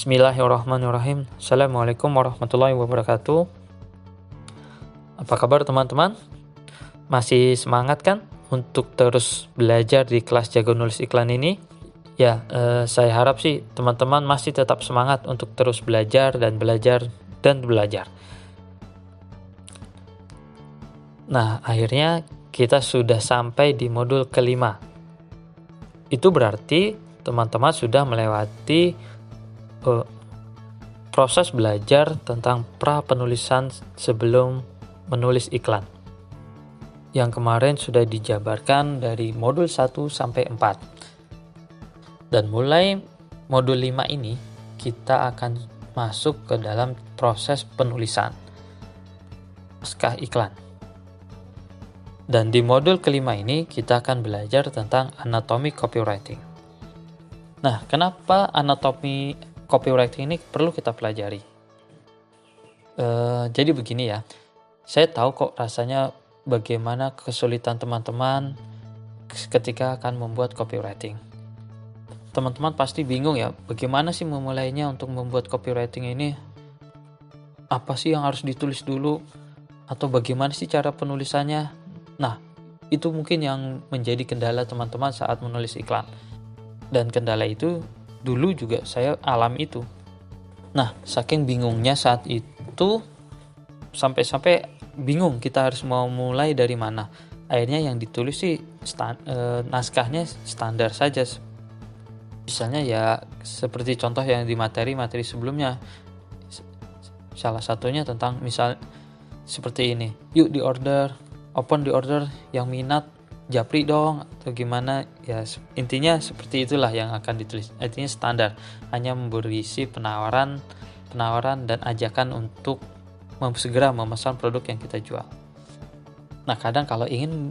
Bismillahirrahmanirrahim. Assalamualaikum warahmatullahi wabarakatuh. Apa kabar teman-teman? Masih semangat kan untuk terus belajar di kelas Jago Nulis Iklan ini? Ya, saya harap sih teman-teman masih tetap semangat untuk terus belajar dan belajar dan belajar. Nah, akhirnya kita sudah sampai di modul kelima. Itu berarti teman-teman sudah melewati proses belajar tentang pra penulisan sebelum menulis iklan. Yang kemarin sudah dijabarkan dari modul 1 sampai 4. Dan mulai modul 5 ini kita akan masuk ke dalam proses penulisan naskah iklan. Dan di modul kelima ini kita akan belajar tentang anatomi copywriting. Nah, kenapa anatomi copywriting ini perlu kita pelajari? Jadi begini ya, saya tahu kok rasanya bagaimana kesulitan teman-teman ketika akan membuat copywriting. Teman-teman pasti bingung ya, bagaimana sih memulainya untuk membuat copywriting ini? Apa sih yang harus ditulis dulu? Atau bagaimana sih cara penulisannya? Nah, itu mungkin yang menjadi kendala teman-teman saat menulis iklan. Dan kendala itu dulu juga saya alami itu. Nah, saking bingungnya saat itu, sampai-sampai bingung kita harus mau mulai dari mana. Akhirnya yang ditulis sih naskahnya standar saja. Misalnya ya seperti contoh yang di materi sebelumnya. Salah satunya tentang misal seperti ini. Yuk open di order yang minat japri dong atau gimana ya, intinya seperti itulah yang akan ditulis. Artinya standar, hanya berisi penawaran dan ajakan untuk segera memesan produk yang kita jual. Nah, kadang kalau ingin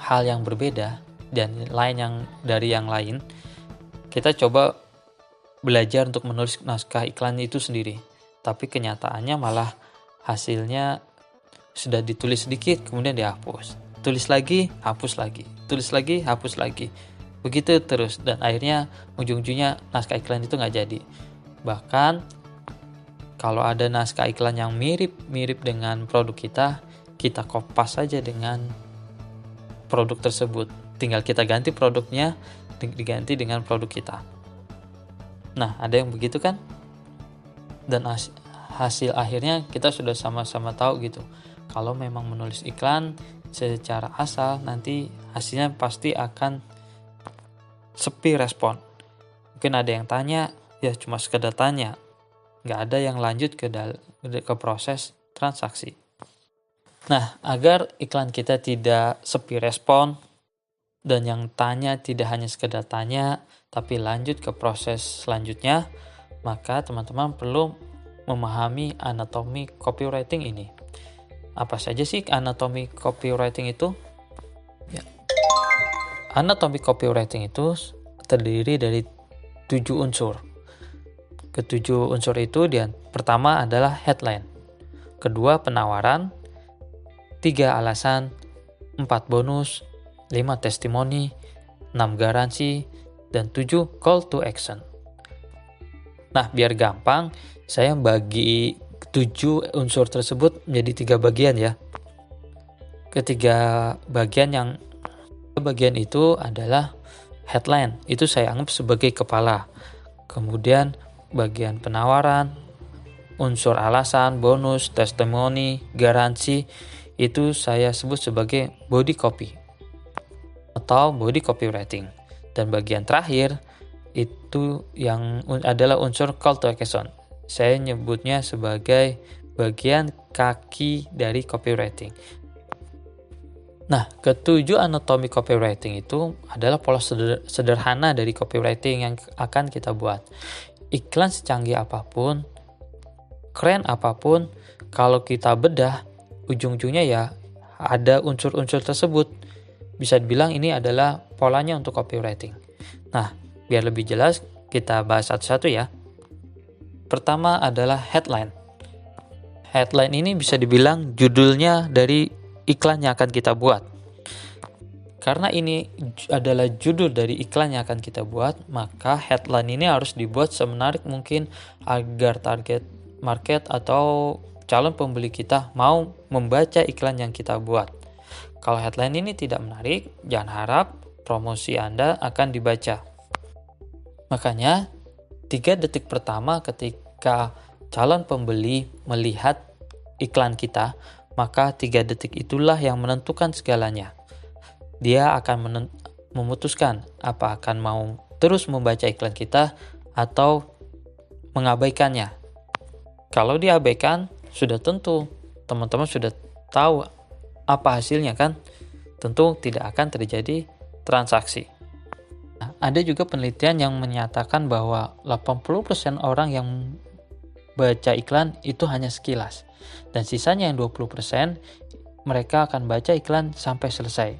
hal yang berbeda dan dari yang lain, kita coba belajar untuk menulis naskah iklan itu sendiri. Tapi kenyataannya malah hasilnya sudah ditulis sedikit kemudian dihapus. Tulis lagi, hapus lagi. Tulis lagi, hapus lagi. Begitu terus. Dan akhirnya ujung-ujungnya naskah iklan itu nggak jadi. Bahkan kalau ada naskah iklan yang mirip dengan produk kita kopas saja dengan produk tersebut. Tinggal kita ganti produknya, diganti dengan produk kita. Nah, ada yang begitu kan? Dan hasil akhirnya kita sudah sama-sama tahu gitu. Kalau memang menulis iklan secara asal, nanti hasilnya pasti akan sepi respon. Mungkin ada yang tanya, ya cuma sekedar tanya, nggak ada yang lanjut ke proses transaksi. Nah, agar iklan kita tidak sepi respon dan yang tanya tidak hanya sekedar tanya, tapi lanjut ke proses selanjutnya, maka teman-teman perlu memahami anatomi copywriting ini. Apa saja sih anatomi copywriting itu? Ya. Anatomi copywriting itu terdiri dari 7 unsur. Ketujuh unsur itu pertama adalah headline, kedua penawaran, 3 alasan, 4 bonus, 5 testimoni, 6 garansi, dan 7 call to action. Nah, biar gampang, saya bagi 7 unsur tersebut menjadi 3 bagian ya. Bagian itu adalah headline, itu saya anggap sebagai kepala. Kemudian bagian penawaran, unsur alasan, bonus, testimoni, garansi, itu saya sebut sebagai body copy atau body copywriting. Dan bagian terakhir itu yang adalah unsur call to action. Saya nyebutnya sebagai bagian kaki dari copywriting. Nah, ketujuh anatomi copywriting itu adalah pola sederhana dari copywriting yang akan kita buat. Iklan secanggih apapun, keren apapun, kalau kita bedah, ujung-ujungnya ya ada unsur-unsur tersebut. Bisa dibilang ini adalah polanya untuk copywriting. Nah, biar lebih jelas, kita bahas satu-satu ya. Pertama adalah headline. Headline ini bisa dibilang judulnya dari iklan yang akan kita buat. Karena ini adalah judul dari iklan yang akan kita buat, maka headline ini harus dibuat semenarik mungkin agar target market atau calon pembeli kita mau membaca iklan yang kita buat. Kalau headline ini tidak menarik, jangan harap promosi Anda akan dibaca. Makanya 3 detik pertama ketika calon pembeli melihat iklan kita, maka 3 detik itulah yang menentukan segalanya. Dia akan memutuskan apa akan mau terus membaca iklan kita atau mengabaikannya. Kalau diabaikan, sudah tentu teman-teman sudah tahu apa hasilnya kan? Tentu tidak akan terjadi transaksi. Nah, ada juga penelitian yang menyatakan bahwa 80% orang yang baca iklan itu hanya sekilas. Dan sisanya yang 20% mereka akan baca iklan sampai selesai.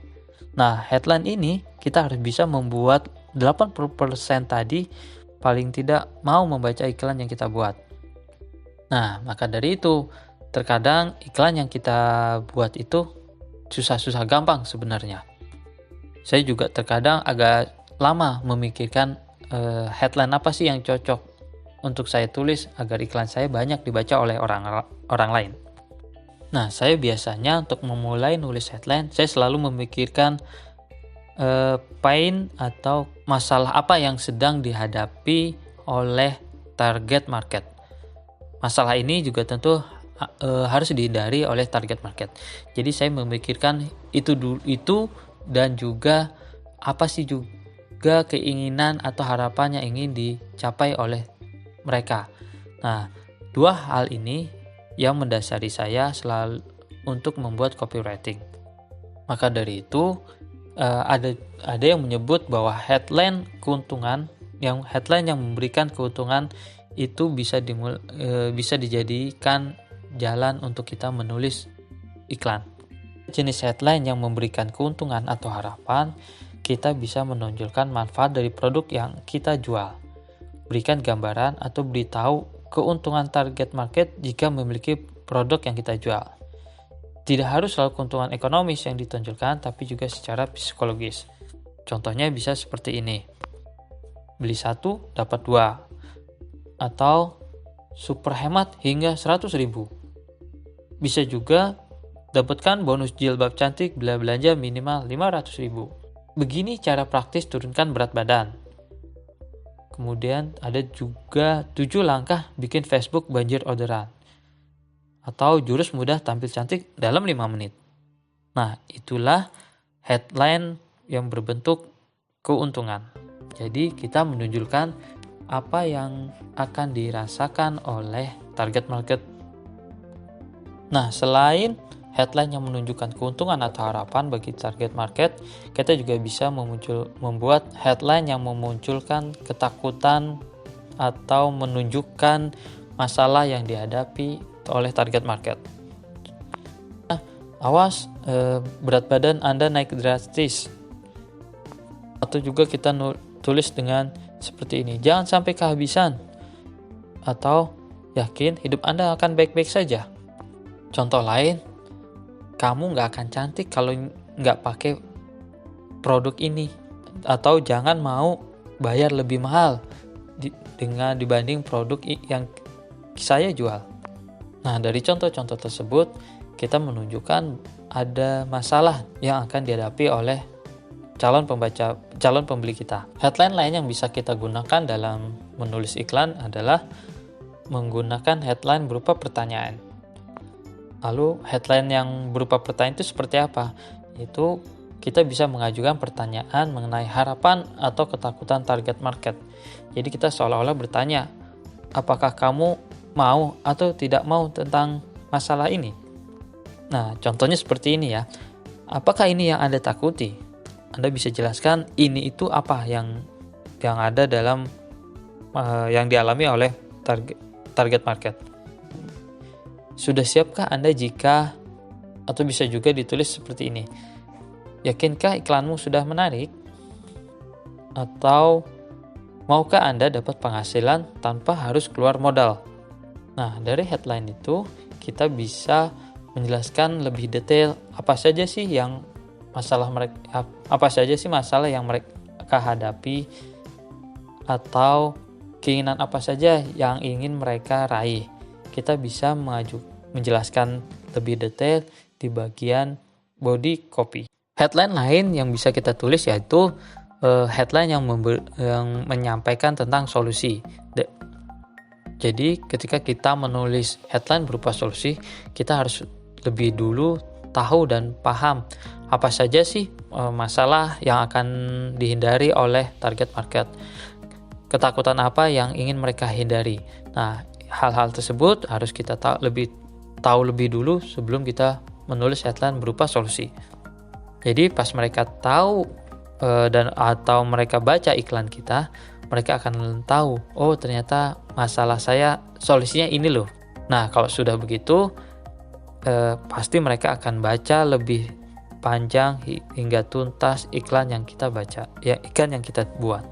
Nah, headline ini kita harus bisa membuat 80% tadi paling tidak mau membaca iklan yang kita buat. Nah, maka dari itu, terkadang iklan yang kita buat itu susah-susah gampang sebenarnya. Saya juga terkadang agak lama memikirkan headline apa sih yang cocok untuk saya tulis agar iklan saya banyak dibaca oleh orang lain. Nah, saya biasanya untuk memulai nulis headline, saya selalu memikirkan pain atau masalah apa yang sedang dihadapi oleh target market. Masalah ini juga tentu harus dihindari oleh target market. Jadi saya memikirkan itu dan juga apa sih juga keinginan atau harapan yang ingin dicapai oleh mereka. Nah, 2 hal ini yang mendasari saya selalu untuk membuat copywriting. Maka dari itu ada yang menyebut bahwa headline yang memberikan keuntungan itu bisa dijadikan jalan untuk kita menulis iklan. Jenis headline yang memberikan keuntungan atau harapan, kita bisa menonjolkan manfaat dari produk yang kita jual. Berikan gambaran atau beritahu keuntungan target market jika memiliki produk yang kita jual. Tidak harus selalu keuntungan ekonomis yang ditonjolkan, tapi juga secara psikologis. Contohnya bisa seperti ini. Beli 1 dapat 2. Atau super hemat hingga 100.000. Bisa juga dapatkan bonus jilbab cantik bila belanja minimal 500.000. Begini cara praktis turunkan berat badan. Kemudian ada juga 7 langkah bikin Facebook banjir orderan. Atau jurus mudah tampil cantik dalam 5 menit. Nah, itulah headline yang berbentuk keuntungan. Jadi kita menunjukkan apa yang akan dirasakan oleh target market. Nah, selain headline yang menunjukkan keuntungan atau harapan bagi target market, kita juga bisa membuat headline yang memunculkan ketakutan atau menunjukkan masalah yang dihadapi oleh target market. Nah, awas berat badan Anda naik drastis. Atau juga kita tulis dengan seperti ini, jangan sampai kehabisan. Atau yakin hidup Anda akan baik-baik saja. Contoh lain, kamu nggak akan cantik kalau nggak pakai produk ini. Atau jangan mau bayar lebih mahal dibanding produk yang saya jual. Nah, dari contoh-contoh tersebut, kita menunjukkan ada masalah yang akan dihadapi oleh calon pembeli kita. Headline lain yang bisa kita gunakan dalam menulis iklan adalah menggunakan headline berupa pertanyaan. Lalu headline yang berupa pertanyaan itu seperti apa? Itu kita bisa mengajukan pertanyaan mengenai harapan atau ketakutan target market. Jadi kita seolah-olah bertanya, apakah kamu mau atau tidak mau tentang masalah ini? Nah, contohnya seperti ini ya. Apakah ini yang Anda takuti? Anda bisa jelaskan ini itu apa yang ada dalam yang dialami oleh target market. Sudah siapkah Anda jika, atau bisa juga ditulis seperti ini, yakinkah iklanmu sudah menarik? Atau maukah Anda dapat penghasilan tanpa harus keluar modal? Nah, dari headline itu kita bisa menjelaskan lebih detail apa saja sih yang masalah mereka, apa saja sih masalah yang mereka hadapi, atau keinginan apa saja yang ingin mereka raih. Kita bisa menjelaskan lebih detail di bagian body copy. Headline lain yang bisa kita tulis yaitu headline yang menyampaikan tentang solusi. Jadi ketika kita menulis headline berupa solusi, kita harus lebih dulu tahu dan paham apa saja sih masalah yang akan dihindari oleh target market. Ketakutan apa yang ingin mereka hindari. Nah, hal-hal tersebut harus kita tahu lebih dulu sebelum kita menulis headline berupa solusi. Jadi pas mereka tahu atau mereka baca iklan kita, mereka akan tahu, oh ternyata masalah saya solusinya ini loh. Nah, kalau sudah begitu, pasti mereka akan baca lebih panjang hingga tuntas iklan yang kita baca, iklan yang kita buat.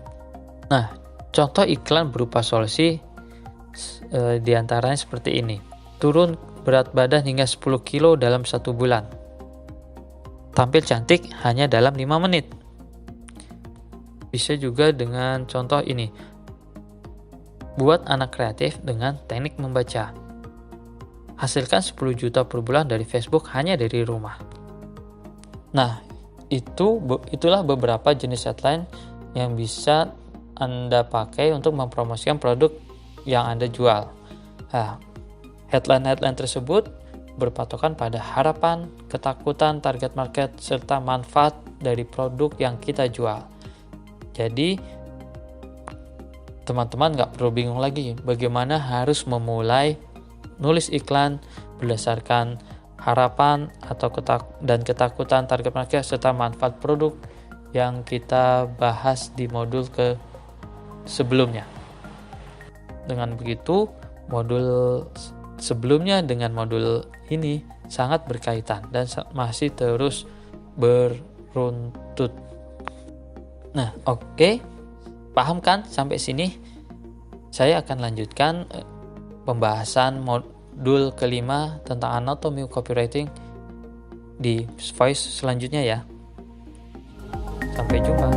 Nah, contoh iklan berupa solusi diantaranya seperti ini. Turun berat badan hingga 10 kilo dalam 1 bulan. Tampil cantik hanya dalam 5 menit. Bisa juga dengan contoh ini. Buat anak kreatif dengan teknik membaca. Hasilkan 10 juta per bulan dari Facebook hanya dari rumah. Nah, itulah beberapa jenis headline yang bisa Anda pakai untuk mempromosikan produk yang Anda jual. Nah, headline-headline tersebut berpatokan pada harapan, ketakutan target market, serta manfaat dari produk yang kita jual. Jadi, teman-teman nggak perlu bingung lagi bagaimana harus memulai nulis iklan berdasarkan harapan atau ketakutan target market serta manfaat produk yang kita bahas di modul sebelumnya. Dengan begitu, modul sebelumnya dengan modul ini sangat berkaitan dan masih terus beruntut. Nah, oke. Paham kan sampai sini? Saya akan lanjutkan pembahasan modul kelima tentang anatomi copywriting di voice selanjutnya ya. Sampai jumpa.